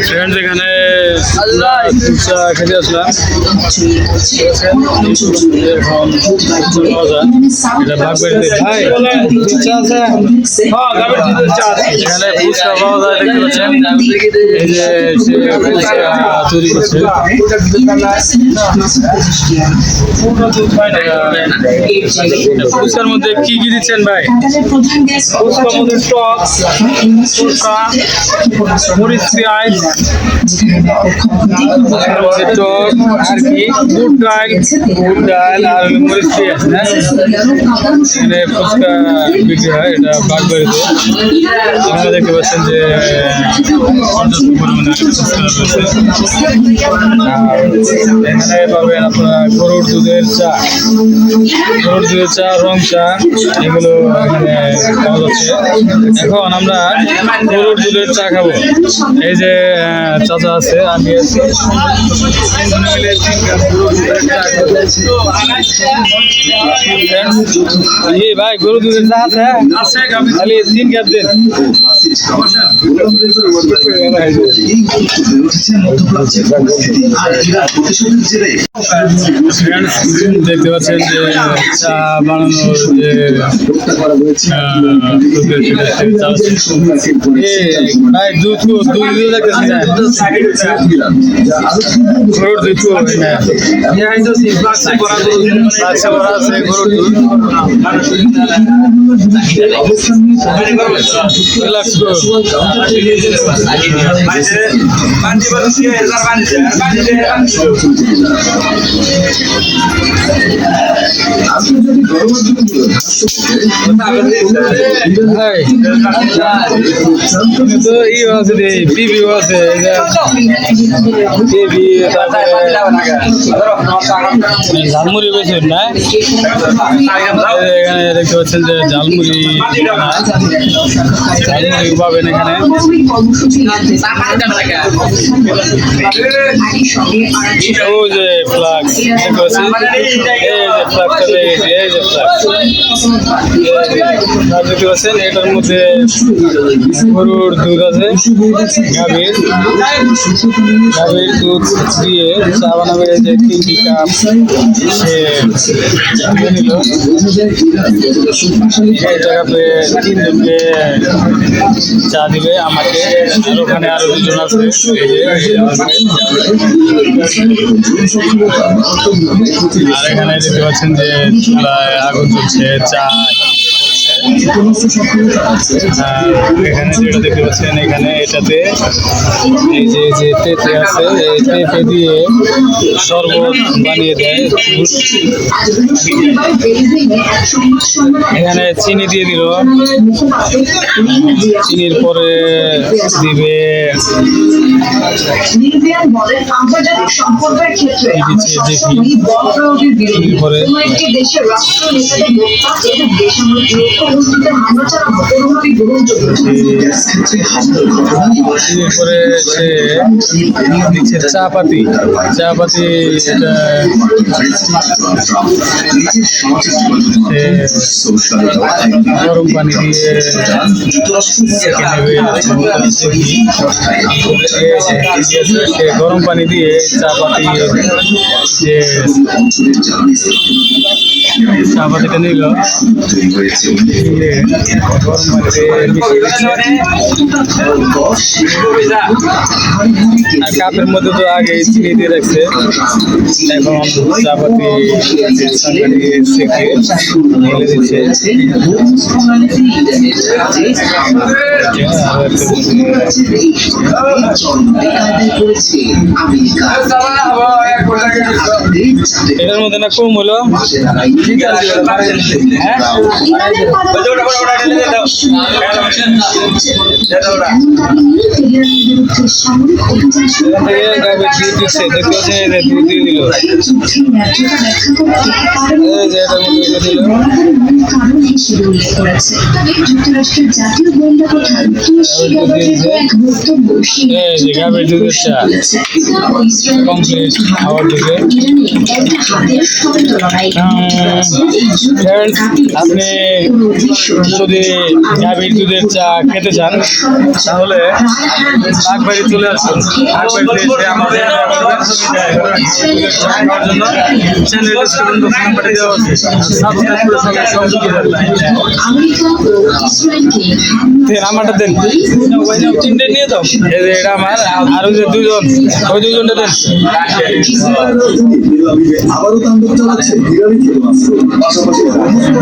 Friends এখানে চা খেতে আসলাম। এটা বাগবাড়িতে ভাই চা আছে, এখানে ফুচকা পাওয়া যায় দেখতে পাচ্ছেন। এই যে ফুচকা তৈরি করছে। ফুচকার মধ্যে কি কি দিচ্ছেন ভাই? ফুচকার মধ্যে টক, ফুচকা, মরিচ, পেঁয়াজ, টক আর কি বুট ডাল আর মরিচ পেঁয়াজ। এখানে ফুচকা বিক্রি হয়, এটা বাগবাড়িতে। এখানে দেখতে পাচ্ছেন যে পর্যাপ্ত পরিমাণে ফুচকা রয়েছে। এখানে পাবেন আপনারা গরুর দুধের চা, রং চা, এগুলো এখানে পাওয়া যাচ্ছে। এখন আমরা গরুর দুধের চা খাবো। এই যে চাচা আছে, আমি আছি, ভাই গরু দুধের চা আছে খালি 3 কাপ দেন। দেখতে পাচ্ছেন যে চা বানানোর যে ভাই দুধ ঝালমুড়ি বেছেন না? এখানে দেখতে পাচ্ছেন যে ঝালমুড়ি পাবেন এখানে। ওই যে ফ্লাক্স দেখতে পাচ্ছি, দেখতে পাচ্ছেন এটার মধ্যে গরুর দুধ আছে, গাভীর দুধ দিয়ে চা বানাবে। যে 3টি কাপ সে নিল, এটা কাপে 3 জনকে চা দিবে আমাকে, আর ওখানে আরো 2 জন আছে। আর এখানে দেখতে পাচ্ছেন যে চুলায় আগুন চলছে, চা। এখানে যেটা দেখতে পাচ্ছেন, এখানে এটাতে এই যে পেঁপে আছে, এই পেঁপে দিয়ে শরবত বানিয়ে দেয়। এখানে চিনি দিয়ে দিল, চিনির পরে দিবে পরে সে দিচ্ছে চাপাতি। এটা গরম পানি দিয়ে সে গরম পানি দিয়ে চাপাতি যে চাপাতিটা নিল, গরম পানিতে আর কাপের মধ্যে তো আগে চিনি দিয়ে রাখছে। এখন চাপাতি সেকে ঢেলে দিচ্ছে। এটার মধ্যে না কম হলো, আপনি যদি গাভীর দুধের চা খেতে চান তাহলে আগবাড়ি চলে আসুন। আগবাড়িতে এসে আমাদের খাওয়ার জন্য চ্যানেল ডিসক্রিপশন বক্সে নাম্বারটি দেওয়া আছে। সাবস্ক্রাইব করে সঙ্গে সংযুক্ত থাকবেন। দেন আমারটা দেন, তিনটে নিয়ে দাও। এই যে এটা আমার, আর ওই যে দুজন, ওই দুজনটা দেন। আবারও তাণ্ডব চালাচ্ছে বিরালি ক্ষেপণাস্ত্র, পাশাপাশি ক্ষেপণাস্ত্র